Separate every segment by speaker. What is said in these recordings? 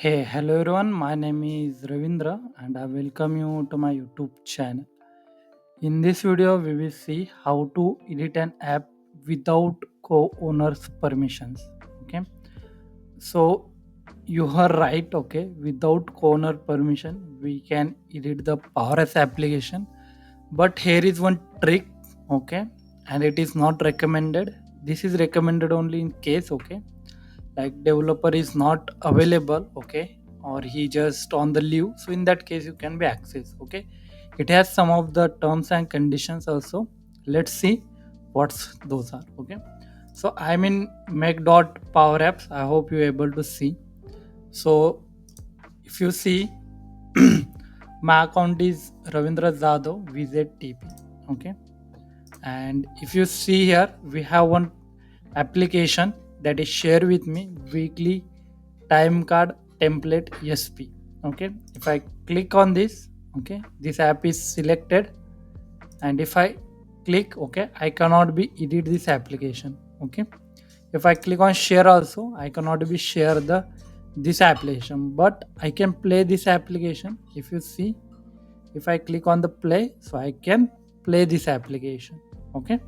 Speaker 1: Hey, hello everyone. My name is Ravindra and I welcome you to my YouTube channel. In this video, we will see how to edit an app without co-owner's permissions. Okay, so you are right. Okay, without co-owner permission, we can edit the PowerS application. But here is one trick. Okay, and it is not recommended. This is recommended only in case. Okay, like developer is not available, okay, or he just on the leave, so in that case you can be accessed. Okay, it has some of the terms and conditions also. Let's see what's those are. Okay, so I'm in make.power apps. I hope you're able to see. So if you see, my account is Ravindra Zadav VZTP. Okay, and if you see here, we have one application that is share with me weekly time card template sp. Okay, if I click on this, okay, this app is selected, and if I click, okay, I cannot be edit this application. Okay, if I click on share also, I cannot be share the this application, but I can play this application. If you see, if I click on the play, so I can play this application. Okay,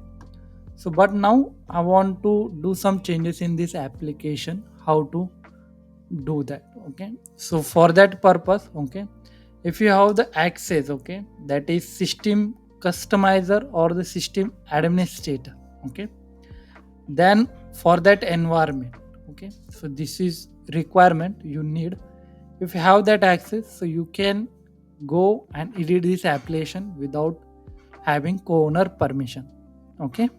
Speaker 1: so but now I want to do some changes in this application. How to do that? Okay, so for that purpose, okay, if you have the access, okay, that is system customizer or the system administrator. Okay, then for that environment, okay, so this is requirement you need. If you have that access, so you can go and edit this application without having co-owner permission. Okay,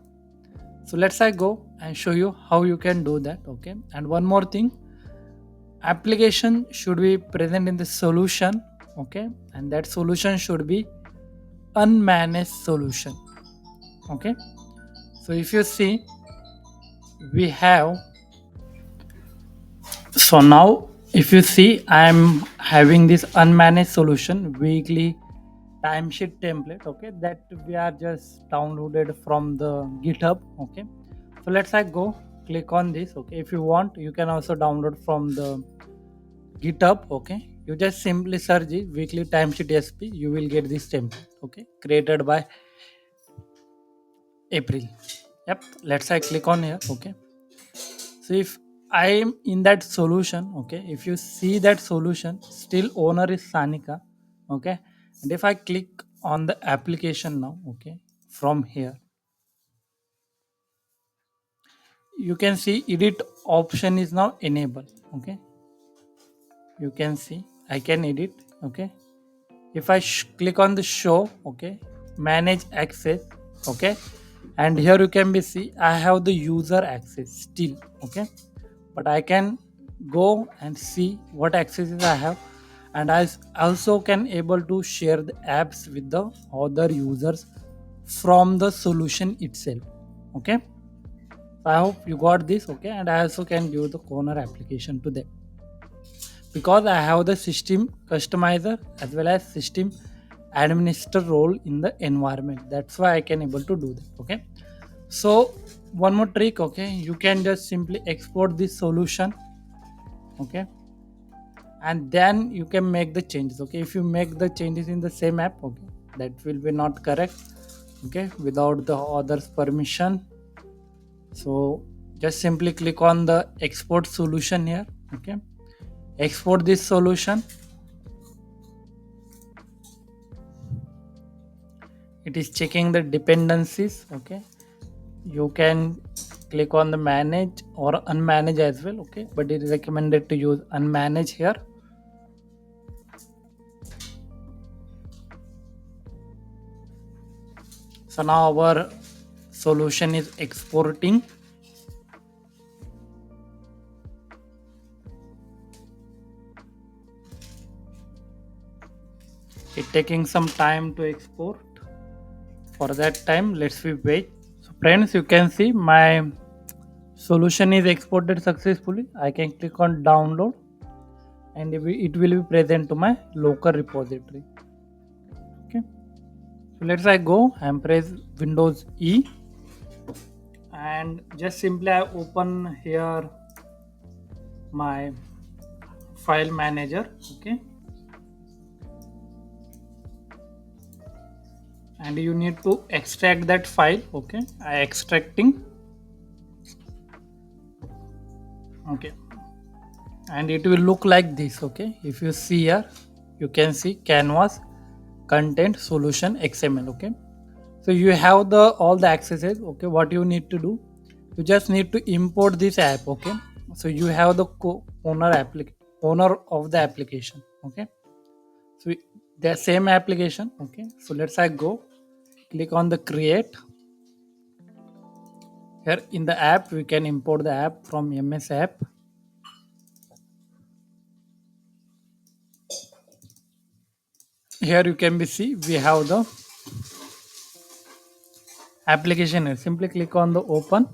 Speaker 1: so let's I go and show you how you can do that. Okay, and one more thing, application should be present in the solution. Okay, and that solution should be unmanaged solution. Okay, so if you see, we have, so now if you see, I am having this unmanaged solution weekly timesheet template. Okay, that we are just downloaded from the GitHub. Okay, so let's I go click on this. Okay, if you want, you can also download from the GitHub. Okay, you just simply search the weekly timesheet sp, you will get this template. Okay, created by April. Yep, let's I click on here. Okay, so if I am in that solution, okay, if you see that solution, still owner is Sanika. Okay, and if I click on the application now, okay, from here you can see edit option is now enabled. Okay, you can see I can edit. Okay, if I click on the show, okay, manage access. Okay, and here you can be see I have the user access still. Okay, but I can go and see what accesses I have, and I also can able to share the apps with the other users from the solution itself. Okay, so I hope you got this. Okay, and I also can give the corner application to them because I have the system customizer as well as system administrator role in the environment. That's why I can able to do that. Okay, so one more trick. Okay, you can just simply export this solution. Okay, and then you can make the changes. Okay, if you make the changes in the same app, okay, that will be not correct. Okay, without the other's permission. So just simply click on the export solution here. Okay, export this solution. It is checking the dependencies. Okay, you can click on the manage or unmanage as well. Okay, but it is recommended to use unmanage here. So now our solution is exporting. It taking some time to export. For that time, let's we wait. So friends, you can see my solution is exported successfully. I can click on download, and it will be present to my local repository. Okay, so let's I go and press Windows E, and just simply I open here my file manager. Okay, and you need to extract that file. Okay, I extracting. Okay, and it will look like this. Okay, if you see here, you can see canvas content solution xml. Okay, so you have the all the accesses. Okay, what you need to do, you just need to import this app. Okay, so you have the owner of the application. Okay, so the same application. Okay, so let's I go click on the create. Here in the app we can import the app from ms app. Here you can be see we have the application here. Simply click on the open.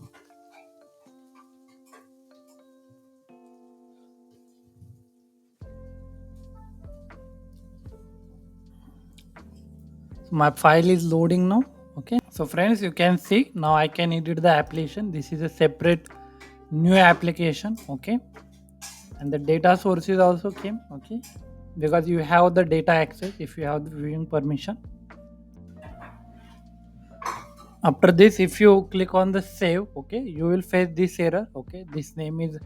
Speaker 1: So my file is loading now. Okay, so friends, you can see now I can edit the application. This is a separate new application. Okay, and the data sources also came. Okay, because you have the data access if you have the viewing permission. After this, if you click on the save, okay, you will face this error. Okay, this name is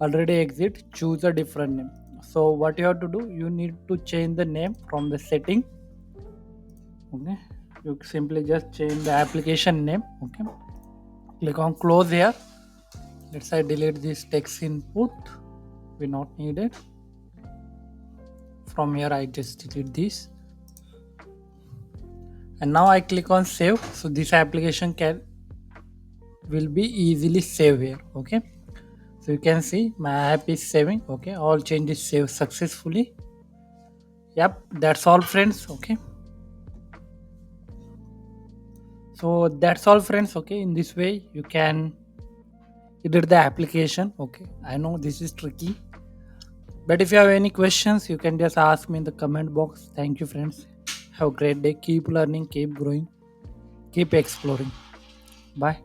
Speaker 1: already exit, choose a different name. So what you have to do, you need to change the name from the setting. Okay, you simply just change the application name. Okay, click on close here. Let's say delete this text input, we not need it. From here I just delete this, and now I click on save. So this application can will be easily saved here. Okay, so you can see my app is saving. Okay, all changes saved successfully. Yep, that's all friends. Okay, so that's all friends. Okay, in this way you can edit the application. Okay, I know this is tricky, but if you have any questions you can just ask me in the comment box. Thank you friends, have a great day, keep learning, keep growing, keep exploring. Bye.